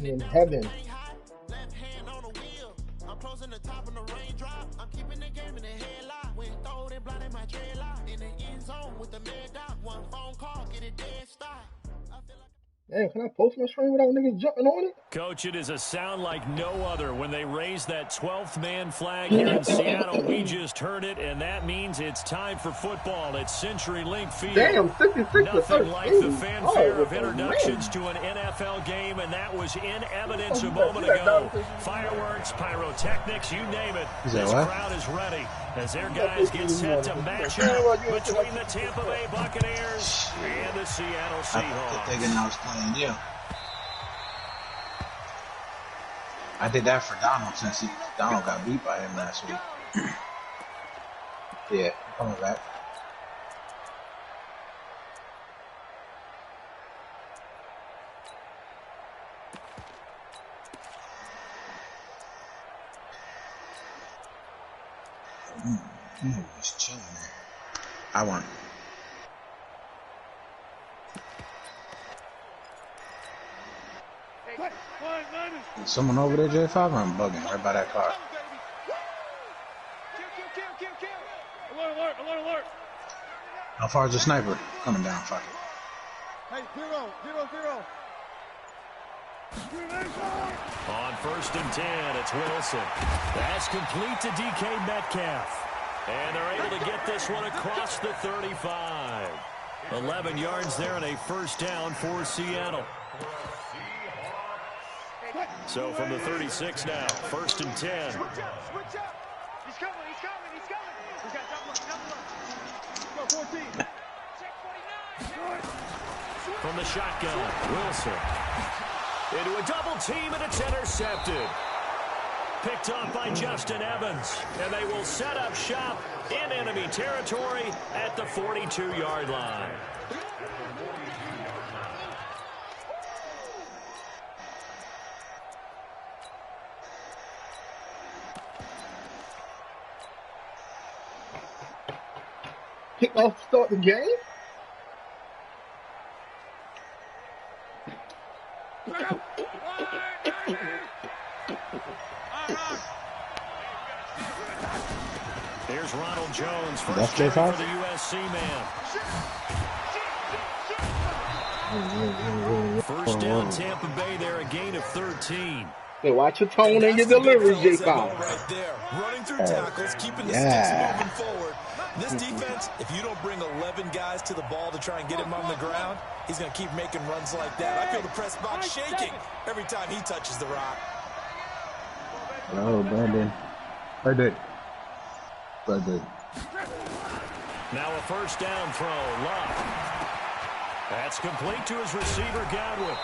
In heaven. I'm closing the top of the raindrop. I'm keeping the game in the headlock. When throw it blind in my dreadlock. In the end zone with the mad dot. One phone call, get it dead stop. Damn, can I post my screen without niggas jumping on it? Coach, it is a sound like no other when they raise that 12th man flag here in Seattle. We just heard it, and that means it's time for football at CenturyLink Field. Damn, 66 Nothing like the fanfare of introductions to an NFL game, and that was in evidence a moment ago. Fireworks, pyrotechnics, you name it. This crowd is ready as their guys get set to match up between the Tampa Bay Buccaneers and the Seattle Seahawks. Yeah. I did that for Donald since Donald got beat by him last week. Yeah, coming back. He's chilling there. I want. Is someone over there, J5? I'm bugging right by that car. Alert. How far is the sniper? Coming down, fuck it. Hey, 0. On 1st and 10, it's Wilson. That's complete to DK Metcalf. And they're able to get this one across the 35. 11 yards there and a first down for Seattle. So from the 36 now, 1st and 10. Switch up. He's coming. He's got double. Go 14. From the shotgun, Wilson. Into a double team, and it's intercepted. Picked off by Justin Evans. And they will set up shop in enemy territory at the 42-yard line. Kickoff to start the game? Here's Ronald Jones, first down for the USC man. First down Tampa Bay there, a gain of 13. Hey, watch your tone and your delivery, J5. Right there, running through tackles, keeping the sticks moving forward. This defense, if you don't bring 11 guys to the ball to try and get him on the ground, he's going to keep making runs like that. I feel the press box shaking every time he touches the rock. Oh, Brandon. I did. Now a first down throw, Love. That's complete to his receiver, Godwin.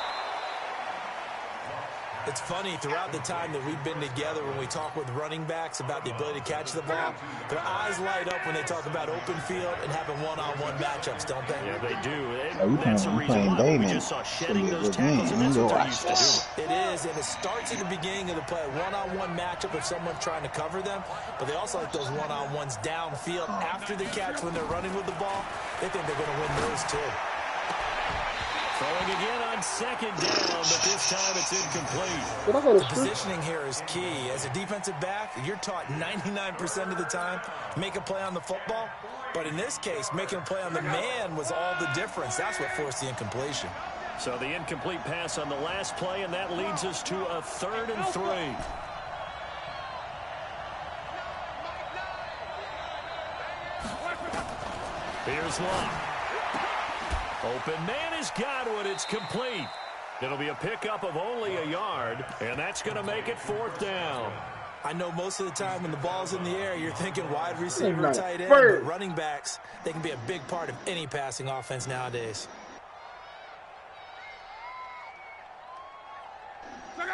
It's funny, throughout the time that we've been together, when we talk with running backs about the ability to catch the ball, their eyes light up when they talk about open field and having one-on-one matchups, don't they? Yeah, they do. That's the reason why we just saw shedding those tackles, and that's what they're used to doing. It is, and it starts at the beginning of the play, one-on-one matchup if someone's trying to cover them, but they also like those one-on-ones downfield after the catch when they're running with the ball. They think they're going to win those, too. Throwing again on second down, but this time it's incomplete. The positioning here is key. As a defensive back, you're taught 99% of the time, make a play on the football. But in this case, making a play on the man was all the difference. That's what forced the incompletion. So the incomplete pass on the last play, and that leads us to a 3rd and 3. Here's Locke. Open man is Godwin. It's complete. It'll be a pickup of only a yard, and that's going to make it 4th down. I know most of the time when the ball's in the air, you're thinking wide receiver, tight end, but running backs, they can be a big part of any passing offense nowadays.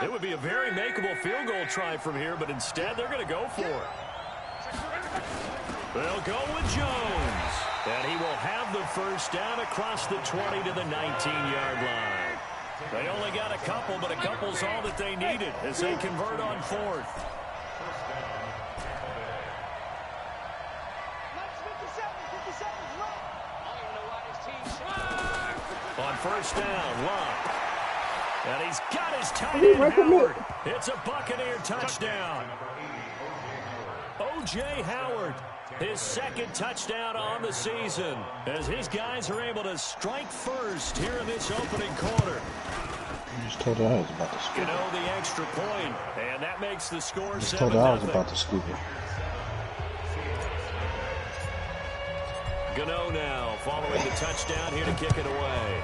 It would be a very makeable field goal try from here, but instead they're going to go for it. They'll go with Jones. And he will have the first down across the 20 to the 19-yard line. They only got a couple, but a couple's all that they needed as they convert on fourth. On first down, Love. And he's got his tight end, Howard. It's a Buccaneer touchdown. O.J. Howard, his second touchdown on the season, as his guys are able to strike first here in this opening quarter. I just told you I was about to scoop it. You know, the extra point, and that makes the score 7-0. I just told you I was about to scoop it. Gano now following the touchdown here to kick it away.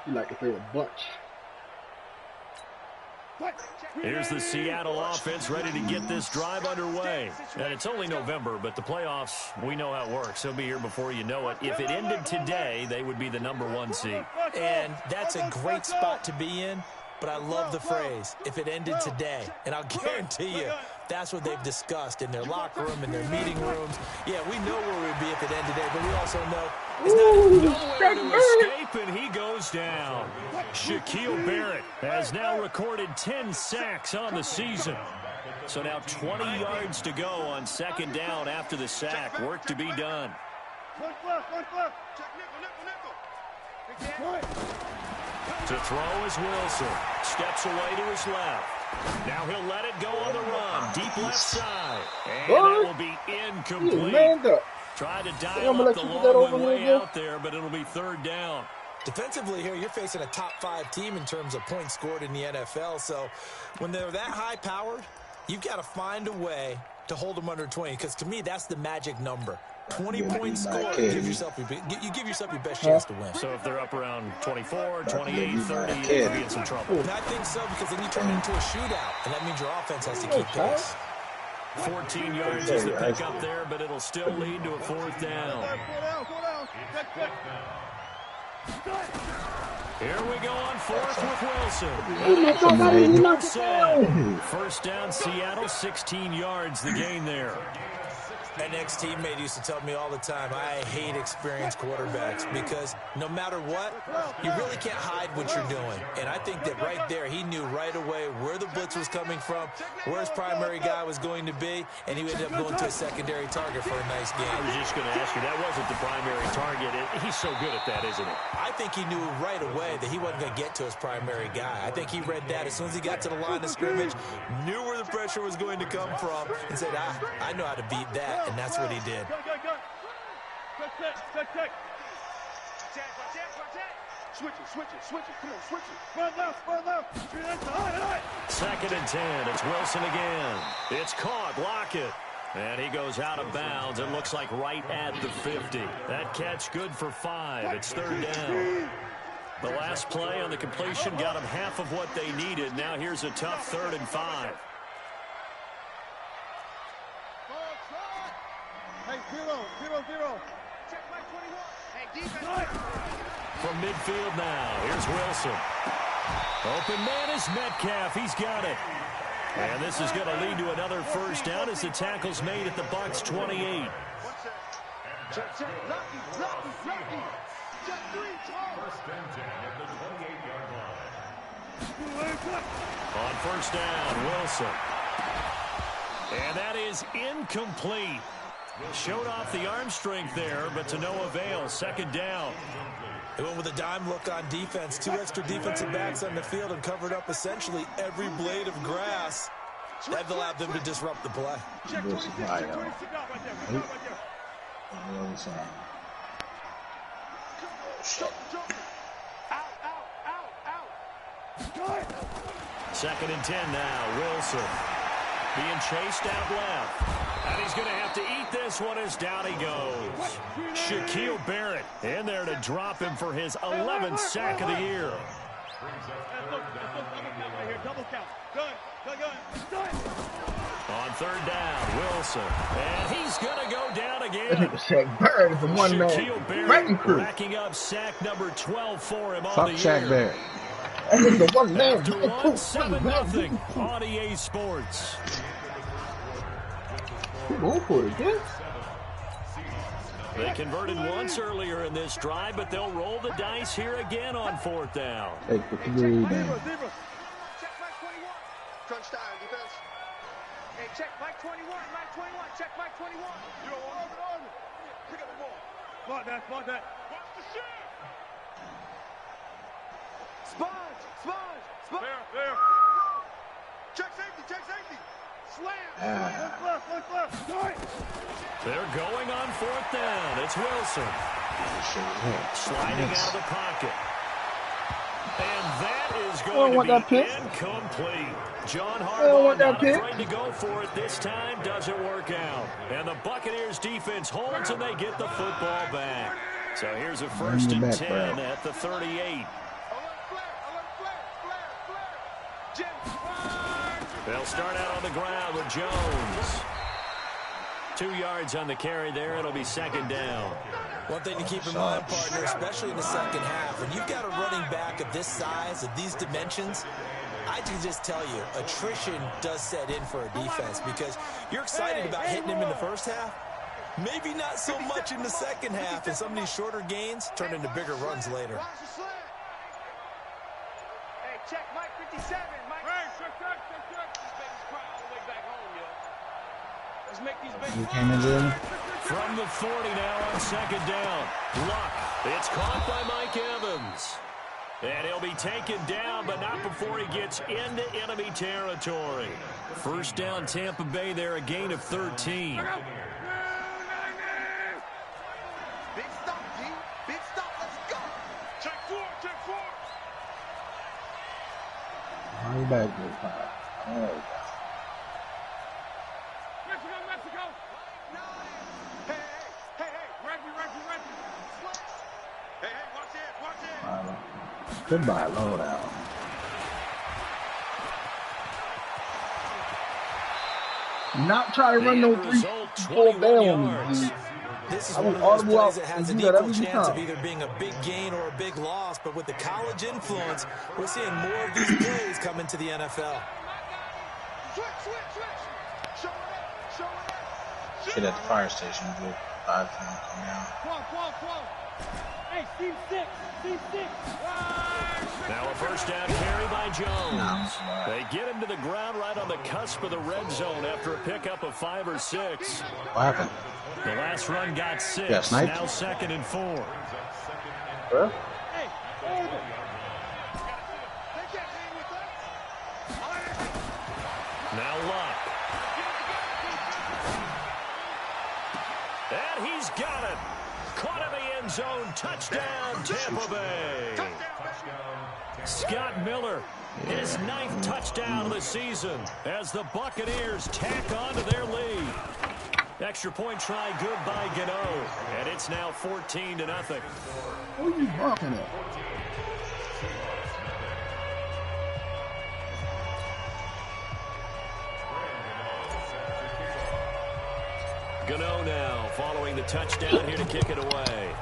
You like to play a bunch. Here's the Seattle offense ready to get this drive underway. And it's only November, but the playoffs, we know how it works. They'll be here before you know it. If it ended today, they would be the #1 seed. And that's a great spot to be in, but I love the phrase, if it ended today. And I'll guarantee you, that's what they've discussed in their locker room, in their meeting rooms. Yeah, we know where we'd be if it ended today, but we also know it's nowhere to escape, and he goes down. Shaquille Barrett has now recorded 10 sacks on the season. So now 20 yards to go on second down after the sack. Work to be done. To throw is Wilson. Steps away to his left. Now he'll let it go on the run. Deep left side. And that will be incomplete. Try to dial up the long one way out there, but it'll be third down. Defensively here, you're facing a top 5 team in terms of points scored in the NFL. So when they're that high-powered, you've got to find a way to hold them under 20. Because to me, that's the magic number. 20 points scored, you give yourself your best chance to win. So if they're up around 24, 28, 30, you'll be in some trouble. And I think so, because then you turn it into a shootout, and that means your offense has to keep pace. 14 yards is the pickup there, but it'll still lead to a fourth down. Here we go on fourth with Wilson. First down, Seattle, 16 yards the gain there. An ex-teammate used to tell me all the time, I hate experienced quarterbacks because no matter what, you really can't hide what you're doing. And I think that right there, he knew right away where the blitz was coming from, where his primary guy was going to be, and he ended up going to a secondary target for a nice game. I was just going to ask you, that wasn't the primary target. He's so good at that, isn't he? I think he knew right away that he wasn't going to get to his primary guy. I think he read that as soon as he got to the line of scrimmage, knew where the pressure was going to come from, and said, I know how to beat that. And that's what he did. Switch it. Come on, switch it. Run left. Second and 10. It's Wilson again. It's caught. Lockett. And he goes out of bounds. It looks like right at the 50. That catch good for 5. It's third down. The last play on the completion got them half of what they needed. Now here's a tough 3rd and 5. Hey, zero. Check my 21. Hey, defense. From midfield now, here's Wilson. Open man is Metcalf. He's got it. And this is going to lead to another first down as the tackle's made at the Bucs 28. Check. Lucky. Check 3, Charles. First and 10 at the 28-yard line. On first down, Wilson. And that is incomplete. Showed off the arm strength there, but to no avail. Second down. They went with a dime look on defense. 2 extra defensive backs on the field and covered up essentially every blade of grass. That allowed them to disrupt the play. Second and 10 now. Wilson being chased out left. And he's going to have to eat this one as down he goes. Shaquille Barrett in there to drop him for his 11th sack of the year. Right here. Double count. Good. On third down, Wilson. And he's going to go down That again. nigga Shaq Barrett is a one-man Shaquille fighting Barrett crew. racking up sack number 12 for him on Fuck the Shaq year. Barrett. That nigga a one-man After fighting one, crew. 7-0 on EA Sports. Go for it, kid. They converted once earlier in this drive, but they'll roll the dice here again on fourth down. Take the 3 down. Check Mike 21. Crunch time, defense. Hey, check Mike 21. Mike 21. Check Mike 21. You don't want it. Pick up the ball. Spot that. Watch the shit. Sponge. There. Check safety. Slam. Look left. They're going on fourth down. It's Wilson. Sliding out of the pocket. And that is going to be incomplete. John Harbaugh not afraid to go for it this time. Doesn't work out. And the Buccaneers defense holds and they get the football back. So here's a 1st and 10 at the 38. They'll start out on the ground with Jones. 2 yards on the carry there. It'll be second down. One thing to keep in mind, partner, especially in the second half, when you've got a running back of this size, of these dimensions, I can just tell you, attrition does set in for a defense because you're excited about hitting him in the first half. Maybe not so much in the second half, and some of these shorter gains turn into bigger runs later. Hey, check Mike 57. Mike. Hey, check. These babies cry all the way back home, yo. Let's make these babies From the 40 now on second down. Luck. It's caught by Mike Evans. And he'll be taken down, but not before he gets into enemy territory. First down, Tampa Bay there, a gain of 13. Big stop, G. Big stop. Let's go. check four. Running back this time. There we go. Mexico. Hey. Reggie. Hey, watch it. Goodbye, loadout. Not try to run no 3-4 downs. This is one of those plays that has an equal chance of either being a big gain or a big loss, but with the college influence, we're seeing more of these plays come into the NFL. Switch. Show it up. Sit at the fire station. Go 5 to come down. Quo. Hey, Steve 6. Now a first down carry by Jones. They get him to the ground right on the cusp of the red zone after a pickup of 5 or 6. What happened? The last run got 6. Yeah, sniped. Now 2nd and 4. Huh? Hey, hold it. Take that man with us. Now Luck. And he's got it. Caught in the end zone. Touchdown, Tampa Bay. Scott Miller, his 9th touchdown of the season as the Buccaneers tack on to their lead. Extra point try good by Gano. And it's now 14-0. Who are you barking at? Gano now following the touchdown here to kick it away.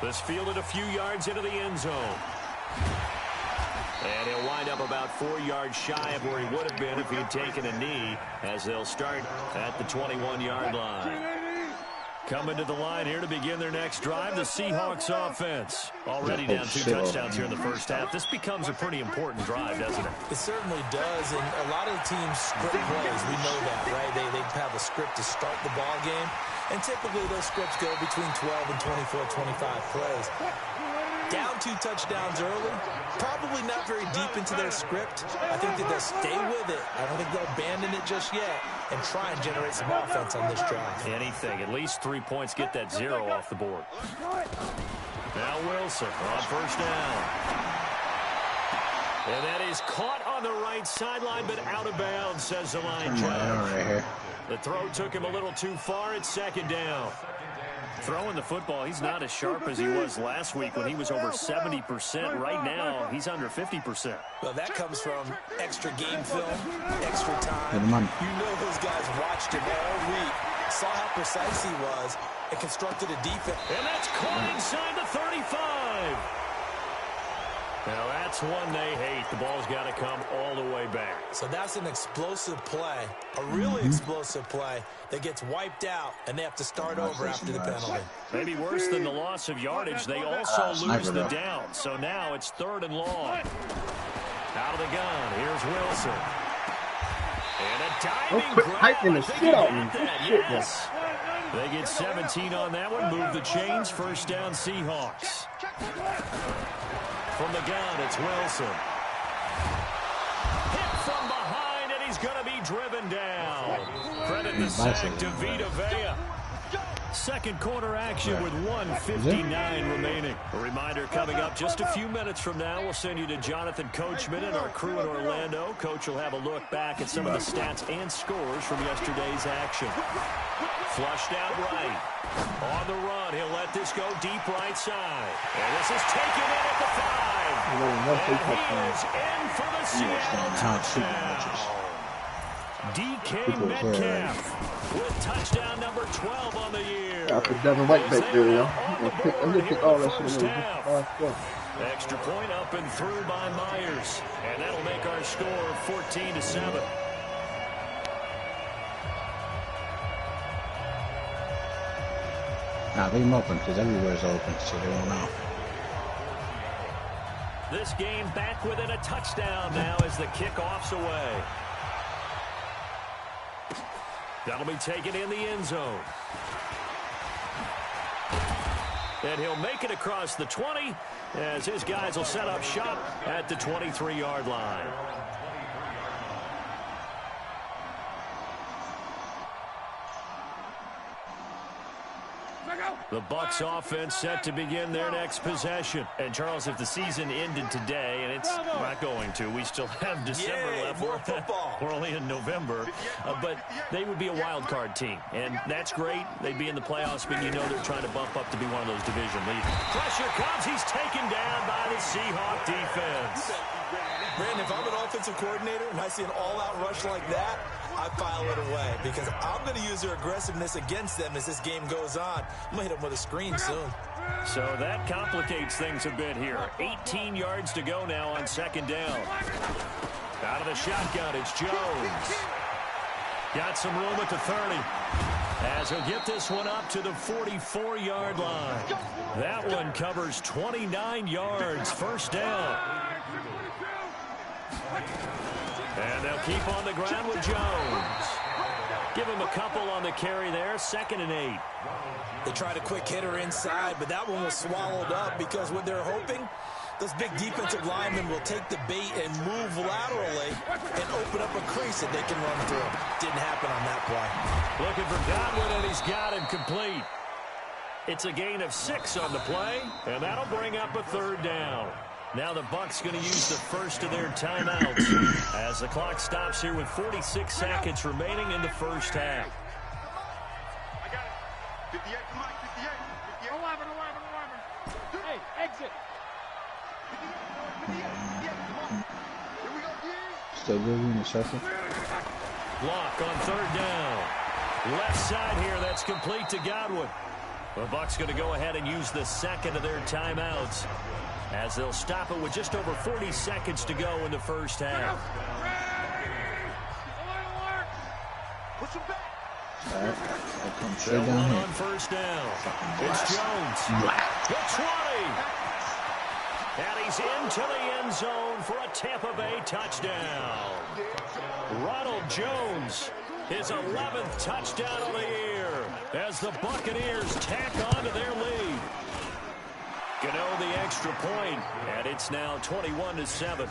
This fielded a few yards into the end zone. And he'll wind up about 4 yards shy of where he would have been if he had taken a knee, as they'll start at the 21-yard line. Coming to the line here to begin their next drive, the Seahawks offense. Already down 2 touchdowns here in the first half. This becomes a pretty important drive, doesn't it? It certainly does, and a lot of the teams script plays. We know that, right? They have a script to start the ball game, and typically those scripts go between 12 and 24, 25 plays. Down 2 touchdowns early, probably not very deep into their script. I think that they'll stay with it. I don't think they'll abandon it just yet and try and generate some offense on this drive. Anything. At least 3 points. Get that 0 off the board. Now Wilson on first down. And that is caught on the right sideline, but out of bounds, says the line judge. Right here. The throw took him a little too far. It's second down. Throwing the football, he's not as sharp as he was last week when he was over 70%. Right now, he's under 50%. Well, that comes from extra game film, extra time. Good money. You know those guys watched him all week, saw how precise he was, and constructed a defense. And that's caught inside the 35. Now, that's one they hate. The ball's got to come all the way back. So that's an explosive play, a really explosive play that gets wiped out, and they have to start over after the penalty. Maybe worse than the loss of yardage, they also lose the down. So now it's 3rd and long. Out of the gun, here's Wilson. And a diving grab. Yes. They get 17 on that one. Move the chains. First down, Seahawks. From the gun, it's Wilson. Hit from behind, and he's going to be driven down. Credit the sack to Vita Vea. Second quarter action with 1:59 remaining. A reminder coming up just a few minutes from now. We'll send you to Jonathan Coachman and our crew in Orlando. Coach will have a look back at some of the stats and scores from yesterday's action. Flushed out right. On the run, he'll let this go deep right side. And this is taken in at the 5. And he is in for the Seattle touchdown. DK Metcalf with touchdown number 12 on the year. Got the Devin White back there, yo. I'm pick all that shit. Extra point up and through by Myers. And that'll make our score 14-7. Nah, leave them open because everywhere's open, so they won't know. This game back within a touchdown now as the kickoff's away. That'll be taken in the end zone. And he'll make it across the 20 as his guys will set up shop at the 23-yard line. The Bucs offense set to begin their next possession. And, Charles, if the season ended today, and it's not going to, we still have December left. We're only in November. But they would be a wild card team. And that's great. They'd be in the playoffs, but you know they're trying to bump up to be one of those division leaders. Pressure comes. He's taken down by the Seahawk defense. Brandon, if I'm an offensive coordinator and I see an all-out rush like that, I file it away because I'm going to use their aggressiveness against them as this game goes on. I'm going to hit them with a screen soon. So that complicates things a bit here. 18 yards to go now on second down. Out of the shotgun, it's Jones. Got some room at the 30. As he'll get this one up to the 44-yard line. That one covers 29 yards, first down. And they'll keep on the ground with Jones. Give him a couple on the carry there, 2nd and 8. They tried a quick hitter inside, but that one was swallowed up because what they're hoping, those big defensive linemen will take the bait and move laterally and open up a crease that they can run through. Didn't happen on that play. Looking for Godwin, and he's got him complete. It's a gain of 6 on the play, and that'll bring up a 3rd down. Now the Bucs going to use the first of their timeouts as the clock stops here with 46 seconds remaining in the first half. I got it. 58, come on, 58. 11. Hey, exit. 58, come on. Here we go, yeah. Still good in the circle. Block on 3rd down. Left side here, that's complete to Godwin. The Bucs going to go ahead and use the second of their timeouts as they'll stop it with just over 40 seconds to go in the first half. Straight down here. On first down. It's Jones. The 20. And he's into the end zone for a Tampa Bay touchdown. Ronald Jones, his 11th touchdown of the year as the Buccaneers tack on to their lead. Gano the extra point, and it's now 21-7.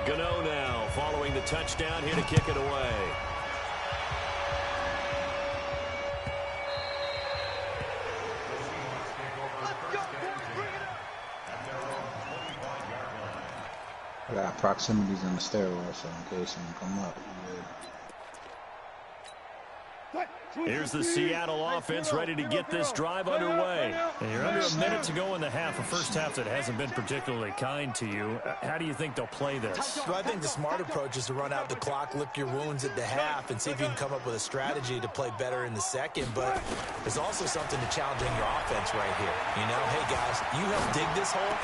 Gano now following the touchdown here to kick it away. I got proximities in the stairwell, so in case someone come up, Here's the Seattle offense ready to get this drive underway. And you're under a minute to go in the half, a first half that hasn't been particularly kind to you. How do you think they'll play this? Well, I think the smart approach is to run out the clock, lick your wounds at the half, and see if you can come up with a strategy to play better in the second. But there's also something to challenging your offense right here. You know, hey, guys, you help dig this hole.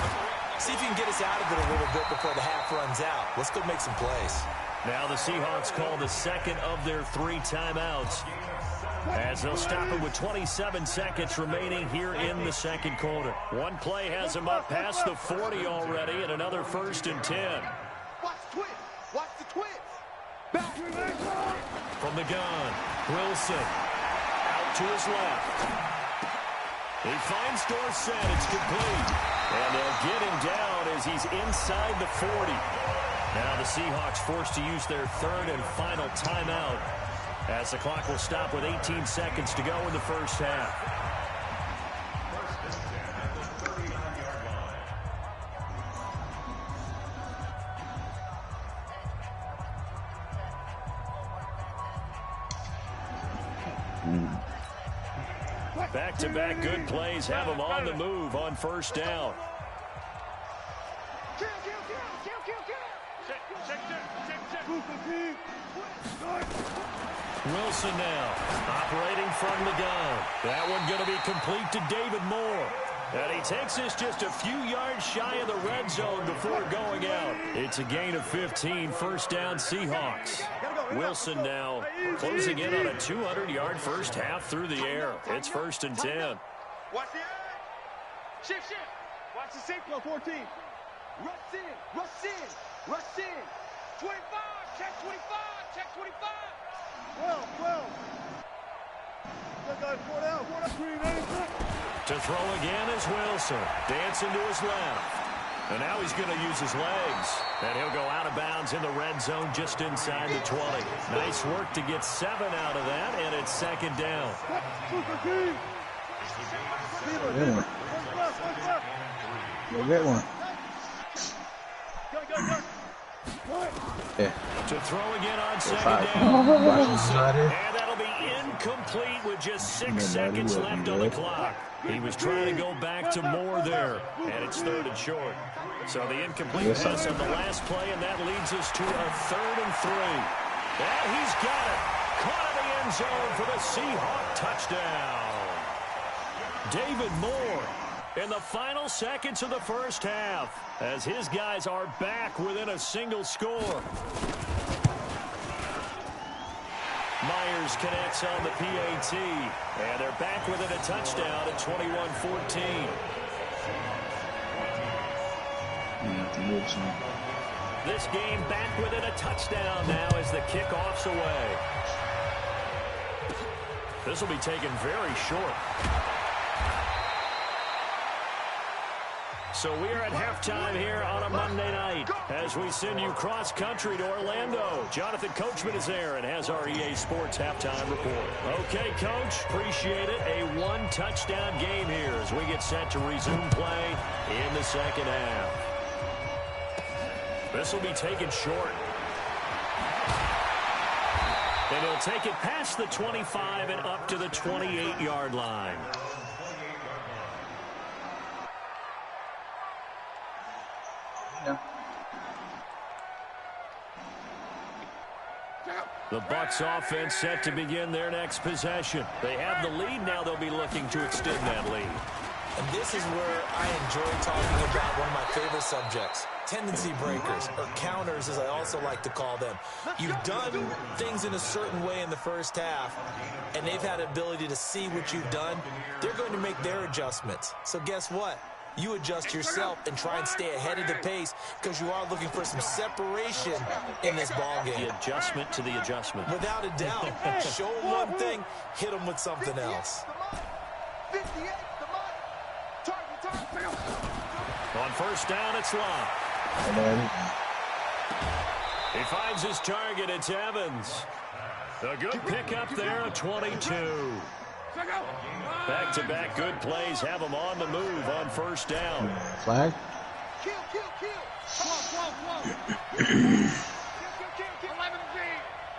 See if you can get us out of it a little bit before the half runs out. Let's go make some plays. Now the Seahawks call the second of their 3 timeouts, as they'll stop it with 27 seconds remaining here in the second quarter. One play has them up past the 40 already, and another 1st and 10. Watch the twist. Watch the twist. Back. From the gun, Wilson out to his left. He finds Dorsett. It's complete. And they'll get him down as he's inside the 40. Now the Seahawks forced to use their 3rd and final timeout, as the clock will stop with 18 seconds to go in the first half. Back-to-back good plays have them on the move on first down. Wilson now, operating from the gun. That one going to be complete to David Moore. And he takes this just a few yards shy of the red zone before going out. It's a gain of 15, first down Seahawks. Wilson now closing in on a 200-yard first half through the air. It's 1st and 10. Watch the eye. Shift. Watch the safety on 14. Rush in. 25. Check 25. 12. To throw again is Wilson. Dancing to his left. And now he's going to use his legs. And he'll go out of bounds in the red zone just inside the 20. Nice work to get 7 out of that, and it's 2nd down. Go get one. Yeah. To throw again on 2nd down. Wilson. And that'll be incomplete with just 6 seconds left on the clock. He was trying to go back to Moore there, and it's 3rd and short. So the incomplete pass on the last play, and that leads us to a 3rd and 3. And he's got it. Caught in the end zone for the Seahawk touchdown. David Moore in the final seconds of the first half, as his guys are back within a single score. Myers connects on the PAT, and they're back within a touchdown at 21-14. This game back within a touchdown now as the kickoff's away. This will be taken very short. So we are at halftime here on a Monday night as we send you cross-country to Orlando. Jonathan Coachman is there and has our EA Sports halftime report. Okay, Coach, appreciate it. A 1-touchdown game here as we get set to resume play in the second half. This will be taken short. And he'll take it past the 25 and up to the 28-yard line. The Bucs offense set to begin their next possession. They have the lead. Now they'll be looking to extend that lead. And this is where I enjoy talking about one of my favorite subjects, tendency breakers, or counters as I also like to call them. You've done things in a certain way in the first half, and they've had the ability to see what you've done. They're going to make their adjustments. So guess what? You adjust yourself and try and stay ahead of the pace because you are looking for some separation in this ball game. The adjustment to the adjustment. Without a doubt. Show them one thing, hit them with something else. On first down, it's Love. He finds his target. It's Evans. A good pickup there at 22. Back-to-back good plays have him on the move on first down. Flag?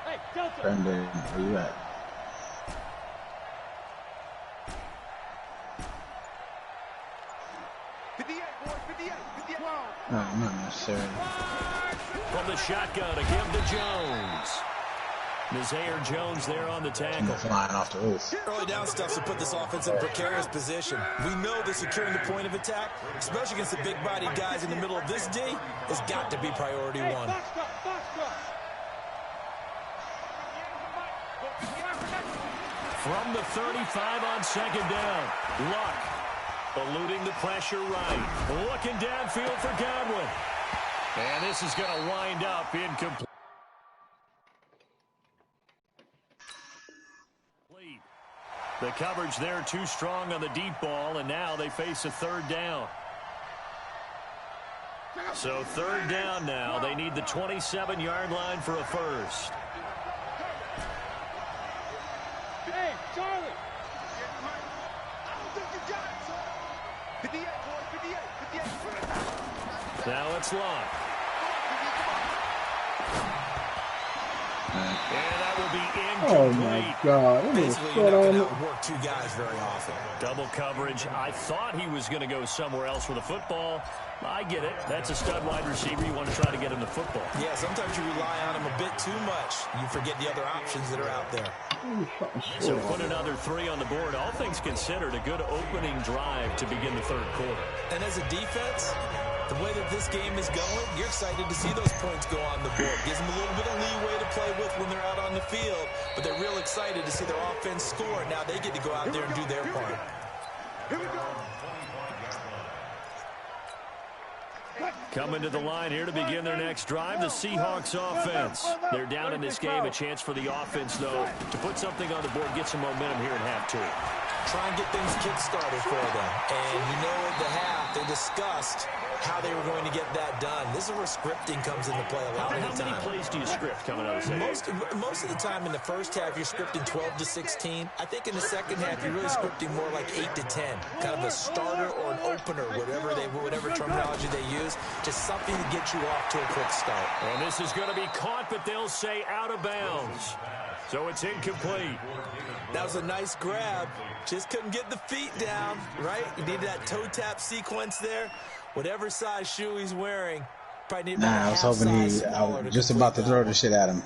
Hey, Brendan, where you at? Not necessarily. From the shotgun, a give to Jones. Nazaire Jones there on the tackle. Flying off the roof. Early down stuff to put this offense in a precarious position. We know that securing the point of attack, especially against the big-bodied guys in the middle of this D, has got to be priority one. From the 35 on second down, Luck eluding the pressure right. Looking downfield for Godwin. And this is going to wind up incomplete. The coverage there too strong on the deep ball, and now they face a third down. So third down now. They need the 27-yard line for a first. Hey, Charlie. I don't think you got it, son. 58, boy, 58. Now it's Luck. And that will be incomplete. Oh my God! Basically, you're not going to outwork two guys very often. Double coverage. I thought he was going to go somewhere else with the football. I get it. That's a stud wide receiver. You want to try to get him the football. Yeah, sometimes you rely on him a bit too much. You forget the other options that are out there. So put another 3 on the board. All things considered, a good opening drive to begin the third quarter. And as a defense, the way that this game is going, you're excited to see those points go on the board. Gives them a little bit of leeway to play with when they're out on the field, but they're real excited to see their offense score. Now they get to go out there and do their part. Here we go. Coming to the line here to begin their next drive, the Seahawks offense. They're down in this game. A chance for the offense, though, to put something on the board, get some momentum here in half 2. Try and get things kick-started for them. And you know at the half, they discussed how they were going to get that done. This is where scripting comes into play a lot of the time. How many plays do you script coming out of the second? Most of the time in the first half, you're scripting 12 to 16. I think in the second half, you're really scripting more like 8 to 10. Kind of a starter or an opener, whatever terminology they use. Just something to get you off to a quick start. And this is going to be caught, but they'll say out of bounds. So it's incomplete. That was a nice grab. Just couldn't get the feet down, right? You need that toe tap sequence there. Whatever size shoe he's wearing, probably need I was hoping I was just about to throw the shit at him.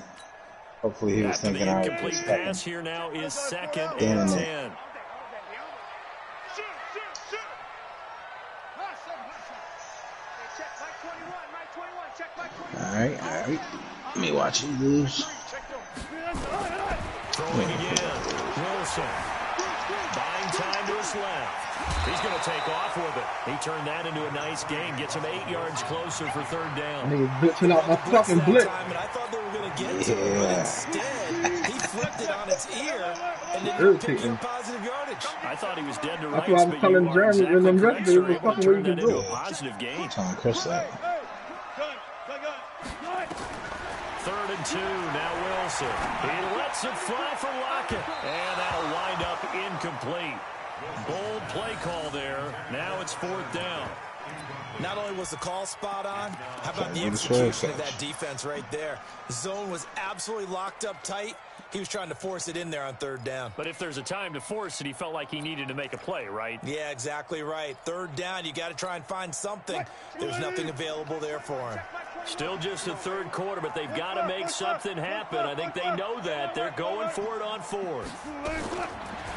Hopefully he was thinking I was incomplete pass here now is second and 10. All right. Let me watch you lose. Throwing again. Wilson. Buying time to his left. He's going to take off with it. He turned that into a nice gain. Gets him 8 yards closer for third down. Nigga blitzing out my fucking blitz. And I thought they were going to get to it, but instead, he flipped it on its ear and didn't pick up positive yardage. I third and 2 now. That's why I was telling Jeremy and them yesterday, it was fucking way you can do it. Positive gain. Telling Chris that. Third and 2, now Wilson. He lets it fly for Lockett. And that'll wind up incomplete. Bold play call there. Now it's fourth down. Not only was the call spot on, how about the execution of that defense right there? The zone was absolutely locked up tight. He was trying to force it in there on third down. But if there's a time to force it, he felt like he needed to make a play, right? Yeah, exactly right. Third down, you got to try and find something. There's nothing available there for him. Still just the third quarter, but they've got to make something happen. I think they know that. They're going for it on fourth.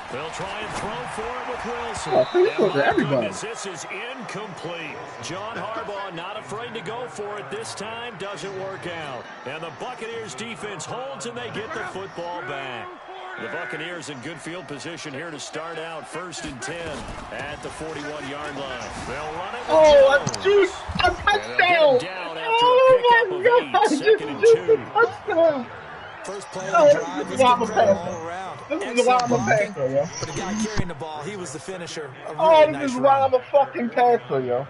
They'll try and throw for it with Wilson. Oh, and everybody. This is incomplete. John Harbaugh not afraid to go for it this time. Doesn't work out. And the Buccaneers defense holds and they get the football back. The Buccaneers in good field position here to start out first and 10 at the 41-yard line. They'll run it with Jones. A touchdown. Down after a pickup of 8, second and 2. Touchdown. First play of the drive was incredible all around. This is why I'm a passer, yo. But the guy carrying the ball, he was the finisher. This is why I'm a fucking passer, yo.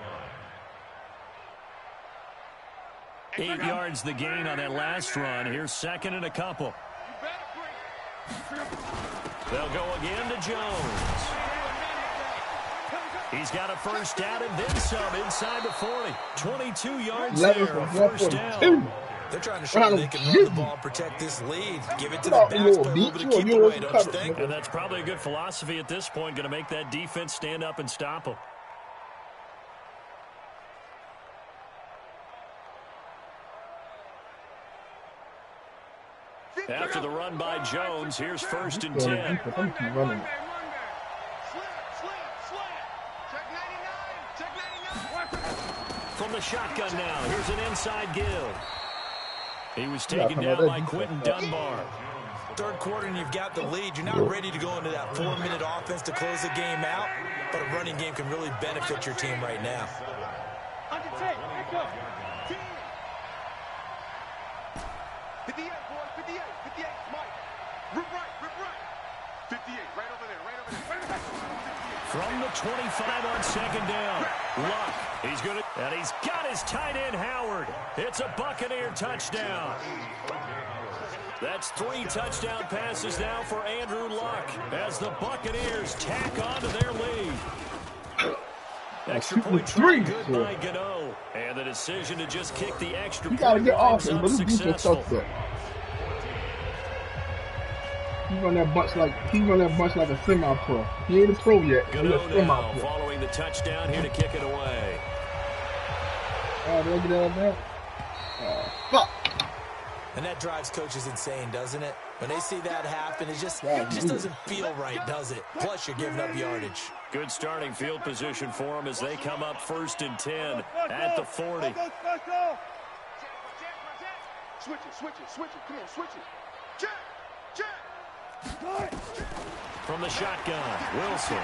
8 yards the gain on that last run. Here's second and a couple. They'll go again to Jones. He's got a first down and then some inside the 40. 22 yards there, first down. They're trying to show they can run the ball and protect this lead. Give it to the backs, play a little bit of keep away, don't you think? And that's probably a good philosophy at this point. Going to make that defense stand up and stop them. After the run by Jones, here's 1st and 10. From the shotgun now, here's an inside give. He was taken down by Quentin Dunbar. Third quarter and you've got the lead. You're not ready to go into that 4-minute offense to close the game out, but a running game can really benefit your team right now. Under 10, pick up. 58, boy, 58, 58, Mike. Rip right. 58, right over there. From the 25 on 2nd down. Luck. And he's got his tight end, Howard. It's a Buccaneer touchdown. That's 3 touchdown passes now for Andrew Luck as the Buccaneers tack on to their lead. Extra point try good by Gano. And the decision to just kick the extra point winds up successful. He run that bunch like a semi-pro. He ain't a pro yet. He's a semi-pro. Following the touchdown here to kick it away. Oh, did I get out of that? Fuck. And that drives coaches insane, doesn't it? When they see that happen, it just doesn't feel right, does it? Plus, you're giving up yardage. Good starting field position for them as they come up 1st and 10 at the 40. Switch it. Come on, switch it. Check. From the shotgun, Wilson.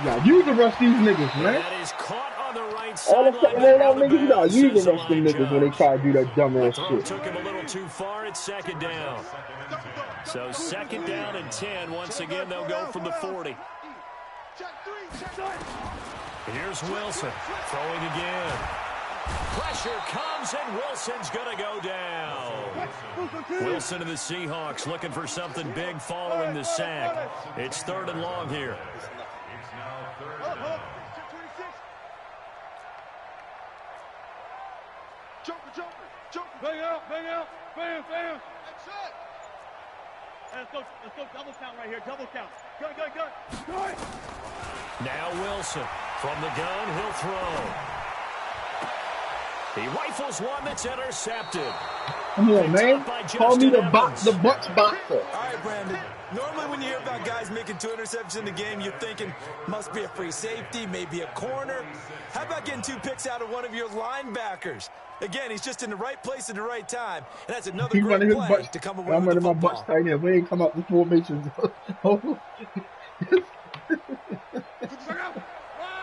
Yeah, use the rest of these niggas, man. That is caught on the right All the sideline. fucking roll-out niggas, you gotta use the rest of them niggas when they try to do that dumb ass shit. Took him a little too far at 2nd down. So 2nd down and 10. Once again, they'll go from the 40. Here's Wilson throwing again. Pressure comes, and Wilson's going to go down. Wilson and the Seahawks looking for something big following the sack. It's 3rd and long here. Bang out. Bam. Let's go double count right here. Double count. Go. Now Wilson from the gun, he'll throw. He rifles one that's intercepted. Come on, man. Call me the Bucks boxer. All right, Brandon. Normally when you hear about guys making 2 interceptions in the game, you're thinking must be a free safety, maybe a corner. How about getting 2 picks out of one of your linebackers? Again, he's just in the right place at the right time, and that's another great play to come away with the football. I'm running my Bucks tight end. We ain't come up with formations.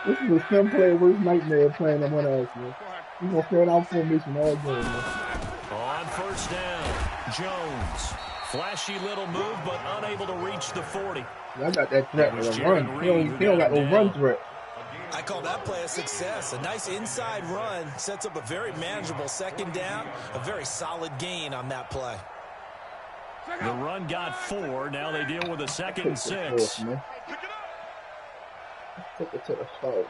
This is a simple worst nightmare plan I'm gonna ask you. We're gonna throw out formation all game, man. On 1st down, Jones. Flashy little move, but unable to reach the 40. I got that threat with a run. He don't got no run threat. I call that play a success. A nice inside run sets up a very manageable 2nd down. A very solid gain on that play. The run got 4. Now they deal with a 2nd and 6. Take it to the start.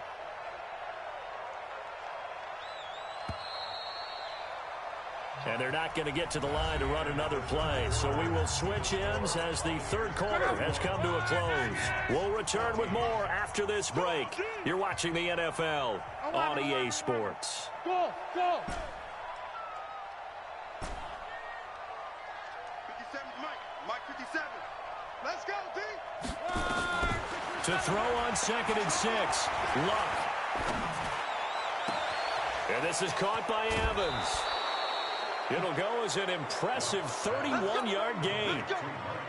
And they're not going to get to the line to run another play. So we will switch ends as the 3rd quarter has come to a close. We'll return with more after this break. You're watching the NFL on EA Sports. Go. 57, Mike 57. Let's go, D. To throw on 2nd and 6. Luck. And this is caught by Evans. It'll go as an impressive 31-yard gain.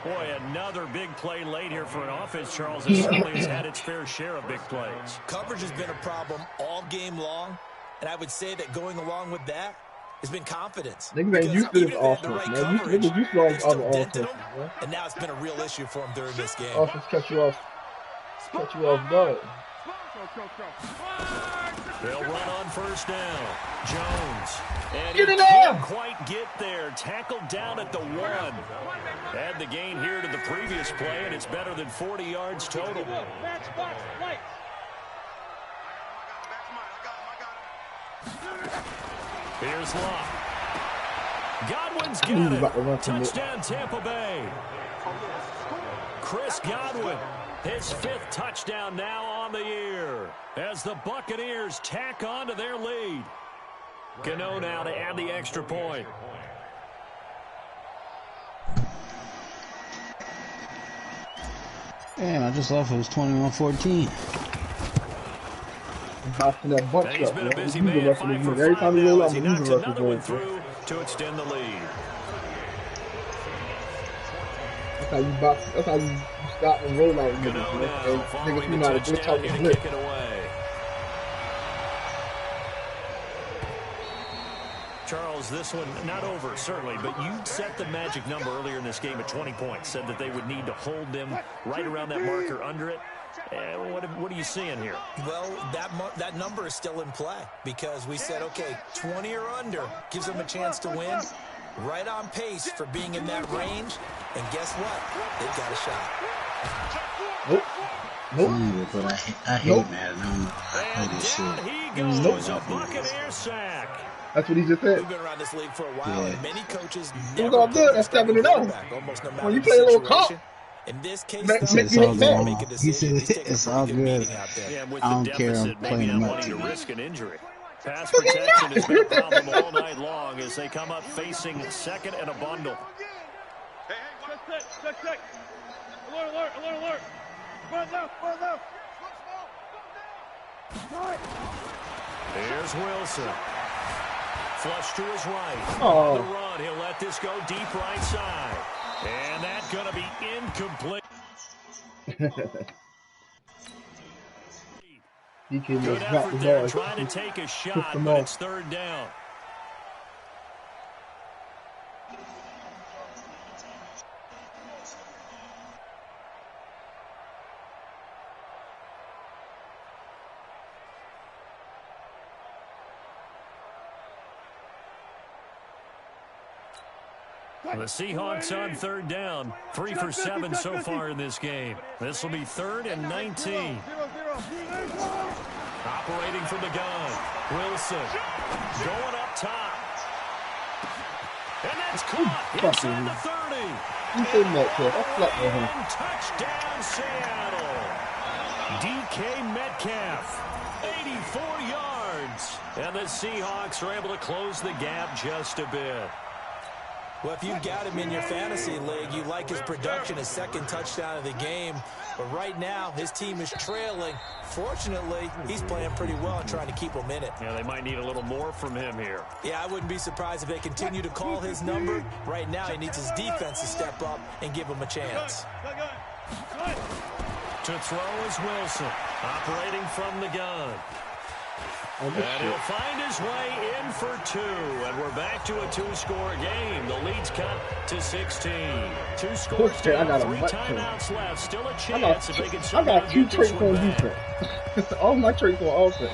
Boy, another big play late here for an offense, Charles, that certainly has had its fair share of big plays. Coverage has been a problem all game long, and I would say that going along with that has been confidence. Niggas ain't used to this offense, man. Niggas used to all these other offenses, man. And now it's been a real issue for him during this game. Offense catch you off guard. They'll run on 1st down. Jones. And Get he it can't up! quite get there. Tackled down at the 1. Add the gain here to the previous play, and it's better than 40 yards total. Here's Luck. Godwin's got it. Touchdown, Tampa Bay. Chris Godwin, his 5th touchdown now on the year as the Buccaneers tack on to their lead. Gano now to add the extra point. Damn, I just left. It was 21-14. Boxing that bunch He's up, been man. a busy He's man, rushing 5 his for nigga. Every 5 time he now roll as out, he he's knocks rushing another one his through to extend the lead. That's how you box. That's how you stop and roll out niggas, Gano man. now, And following niggas the who know how to glitch touchdown out the here to blitz. kick it away. Charles, this one not over, certainly, but you set the magic number earlier in this game at 20 points, said that they would need to hold them right around that marker under it. What are you seeing here? Well, that number is still in play because we said, okay, 20 or under gives them a chance to win. Right on pace for being in that range. And guess what? They've got a shot. Nope. But I hate Madden. I hate this shit. He goes, a Buccaneer sack. That's what he just said. We've been around this league for a while, and many coaches It was all good. That's 7-0. When you play a little comp, in this case, It's all make a good. He said decision. it's all good. Yeah, with I the don't care. I'm deficit, maybe playing not him up wanting too to much. risk an injury. Pass protection has been a problem all night long as they come up facing second and a bundle. Hey, check. Alert. Run left. Here's Wilson. Flush to his right. Oh. On the run, he'll let this go deep right side. And that's going to be incomplete. he can Good just drop effort the there, ball. trying to take a shot, them but off. it's third down. The Seahawks on third down. 3 for 7 so far in this game. This will be 3rd and 19. Operating from the gun. Wilson going up top. And that's caught inside the 30. You said that, kid. That's flat with him. And touchdown, Seattle. DK Metcalf, 84 yards. And the Seahawks are able to close the gap just a bit. Well, if you've got him in your fantasy league, you like his production, his second touchdown of the game. But right now, his team is trailing. Fortunately, he's playing pretty well and trying to keep them in it. Yeah, they might need a little more from him here. Yeah, I wouldn't be surprised if they continue to call his number. Right now, he needs his defense to step up and give him a chance. To throw is Wilson, operating from the gun. And he'll find his way in for 2. And we're back to a 2-score game. The lead's cut to 16. 2 scores down, 3 timeouts left. Still a chance if they can I got 2 traits on defense. All my traits on offense.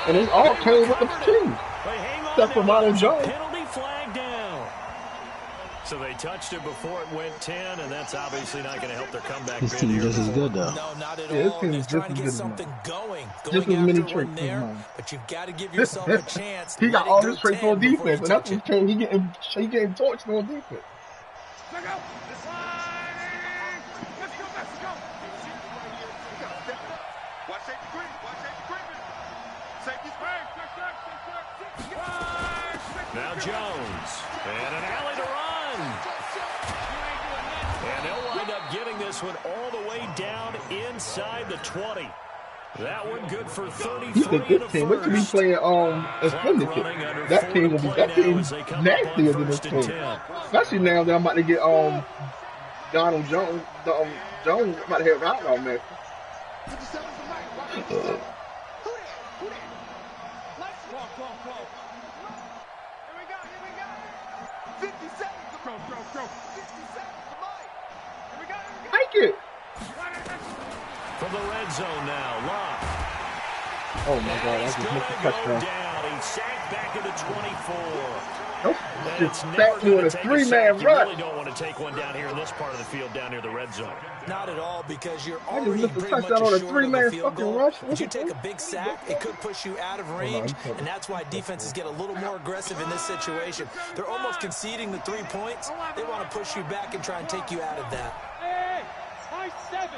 And it's all came with the team. Except for Ronald Jones. Penalty flag down. So they touched it before it went 10, and that's obviously not going to help their comeback. His team just as good, though. No, not at Yeah, his all. team He's is trying just to as get good as something mine. going Just as many after traits one as there, mine. but you've got to give yourself a chance. He got Let it all go his traits 10 on before you defense, and that's touch what it. he getting torched on defense. Let's go. Watch safety green. Safety's green. Now Jones. And an alley to run. And they'll wind up getting this one all the way down inside the 20. That one good for 33 He's a good and team. a What you be first. playing extended team? That team will be nastier than this team. Especially now that I'm about to get Donald Jones. Jones about to hit route on man. Take it. From the red zone now, Locke. Oh my God! I just missed the touchdown. He's sacked back at the 24. Nope. And Just it's back never to a take 3-man sack. You run. really don't want to take one down here in this part of the field, down near the red zone. Not at all, because you're I just already missed a pretty much touchdown on a assured of a 3-man field fucking goal. rush. If you take a big sack, it could push you out of range, and that's why defenses get a little more aggressive in this situation. They're almost conceding the 3 points. They want to push you back and try and take you out of that. Hey, nice 7.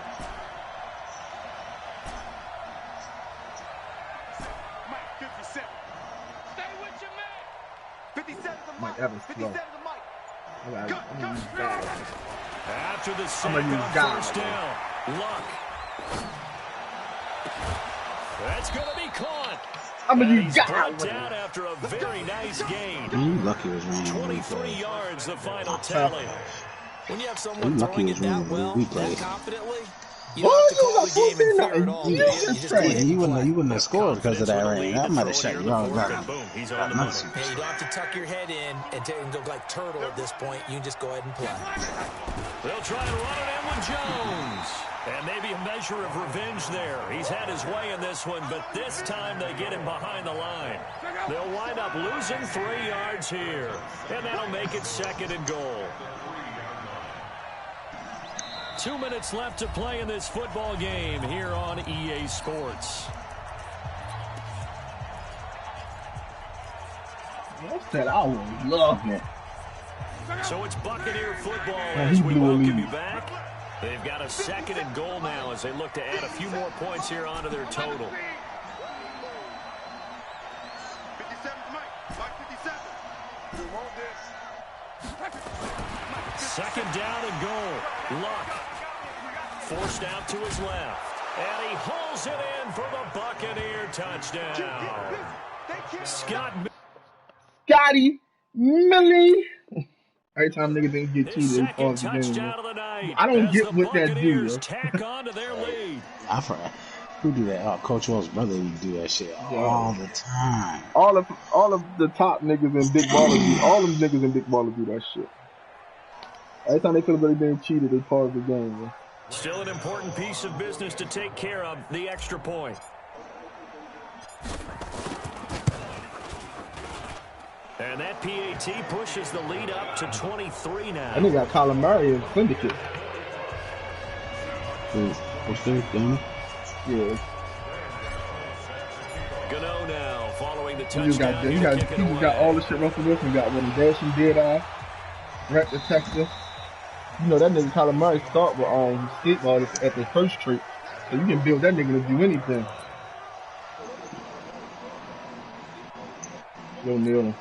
Mike, 57. Stay with your man. 57 to Mike Mike. Evans, 57 to Mike. I'm gonna use God. After the I'm sack gonna use on God. first down. Luck. That's going to be caught. I mean, he's brought down after a very nice gain. Lucky was running 23 yards, the final tally. When you have someone throwing it that well, that confidently, you don't have to call not the game in fear nothing. at all. You wouldn't have scored because of that rain. That might have shut you off. He's on the money. Yeah, you don't have to tuck your head in and go like turtle at this point. You can just go ahead and play. They'll try to run it in with Jones. And maybe a measure of revenge there. He's had his way in this one, but this time they get him behind the line. They'll wind up losing 3 yards here, and that'll make it 2nd and goal. 2 minutes left to play in this football game here on EA Sports. What's that? I was loving it. So it's Buccaneer football as we welcome you back. They've got a 2nd and goal now as they look to add a few more points here onto their total. 2nd down and goal. Luck. Forced out to his left. And he hauls it in for the Buccaneer touchdown. Scotty Millie. Every time nigga didn't get cheated, they pause the game. I don't get what that do. Tack on to their lead. I forgot. Who do that? Oh, Coach Wall's brother used to do that shit all the time. All of the top niggas in Big Baller do. All them niggas in Big Baller do that shit. Every time they feel like they're being cheated, they pause the game. Man. Still an important piece of business to take care of, the extra point. And that PAT pushes the lead up to 23 now. And they got Colin Murray in syndicate. What's there, Danny? Yeah. Gano now following the touchdown. You got all the shit Russell Wilson got with him. Dashing dead eye, rat detector. You know that nigga Colin Murray start with skateball at the first trick, so you can build that nigga to do anything. Yo, Neil.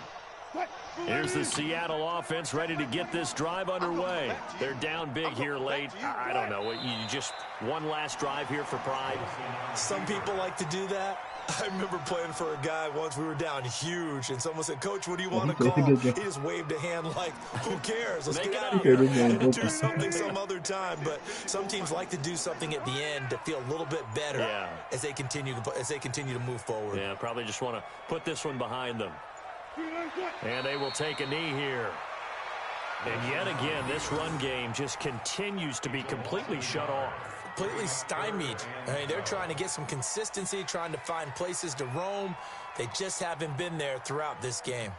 Here's the Seattle offense ready to get this drive underway. They're down big here late. I don't know. You just one last drive here for pride. Some people like to do that. I remember playing for a guy once. We were down huge, and someone said, "Coach, what do you want to call?" He just waved a hand like, "Who cares? Let's get out of here and do something some other time." But some teams like to do something at the end to feel a little bit better as they continue to move forward. Yeah, probably just want to put this one behind them. And they will take a knee here. And yet again, this run game just continues to be completely shut off. Completely stymied. I mean, they're trying to get some consistency, trying to find places to roam. They just haven't been there throughout this game.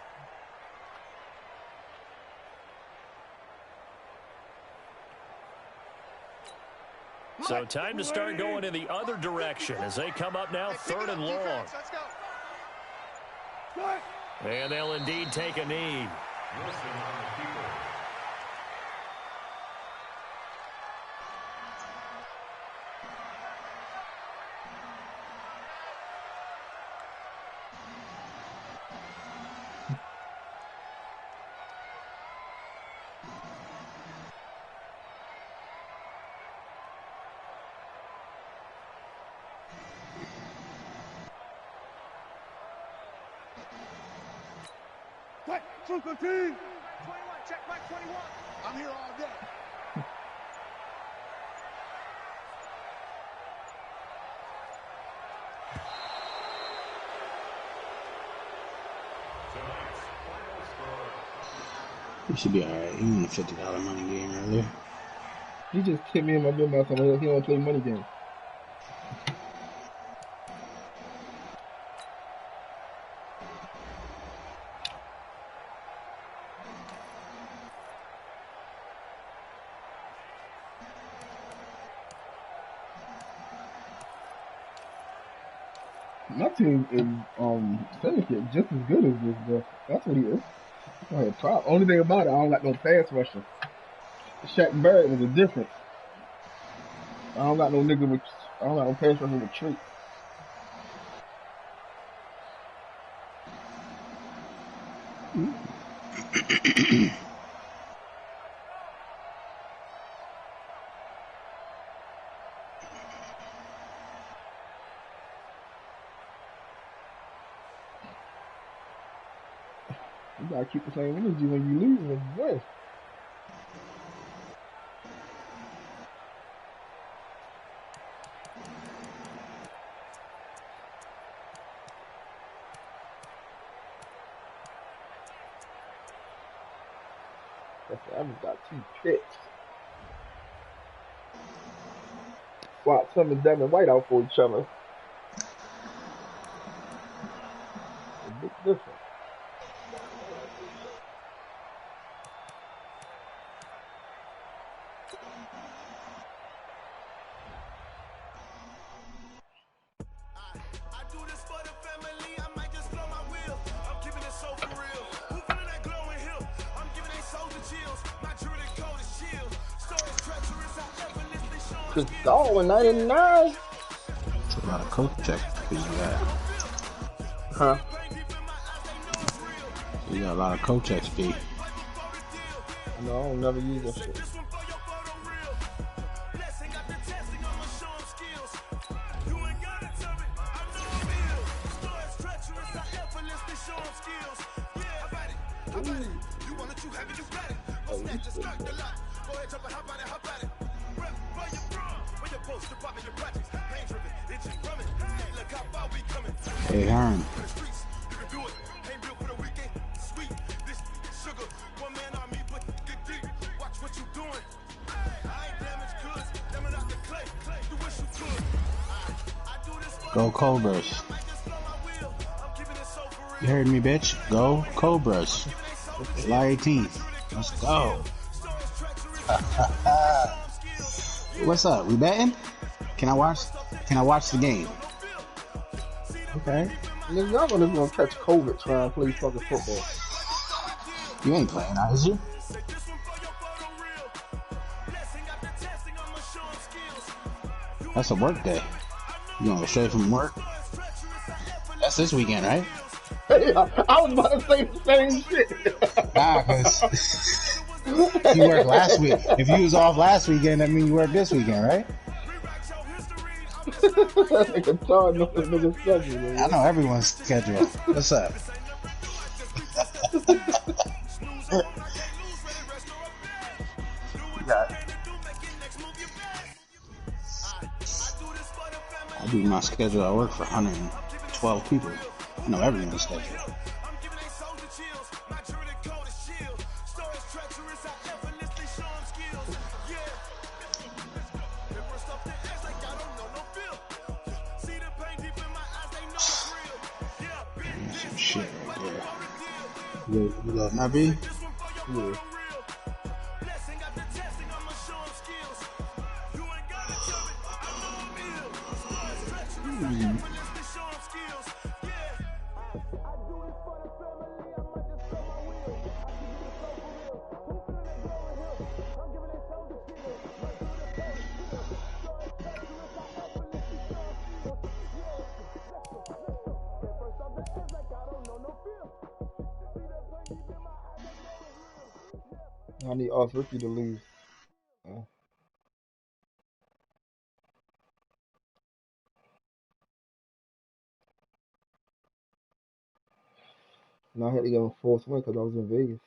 So time to start going in the other direction as they come up now 3rd and long. And they'll indeed take a knee. Truth of team. 21, check back 21. I'm here all day. He should be alright. He won a $50 money game earlier. He just hit me in my good mouth and he don't play money games. My team is syndicate just as good as this, but that's what he is. I had a problem. Only thing about it, I don't like no pass rusher. Shaq Barrett was a difference. I don't got no pass rusher with Treat. You gotta keep the same energy when you lose and when you win. I've got 2 picks. Watch him and Devin White out for each other. A big difference. I do this for the family, I might just blow my wheel. I'm keeping it so for real. Who feeling that glowing hill? I'm giving they souls the chills. My jewelry code is chill. Stories treacherous, I effortlessly show Chris Godwin, 99. It's a lot of coach check for you got. Huh? You got a lot of coach XP. No, I don't never use that shit. Hey, Herm. Go Cobras. You heard me, bitch. Go Cobras. July 18th. Let's go. What's up? We betting? Can I watch the game? Okay. Nigga, y'all gonna catch COVID trying to play fucking football. You ain't playing, is you? That's a work day. You going straight from work? That's this weekend, right? Hey, I was about to say the same shit. Nah, cause you worked last week. If you was off last weekend, that means you work this weekend, right? Nigga Todd knows his nigga's schedule, man. I know everyone's schedule. What's up? I do my schedule. I work for 112 people. I know everyone's schedule. Some shit right there. You love my B? Yeah. I need off Ricky to lose. And I had to get on fourth win because I was in Vegas.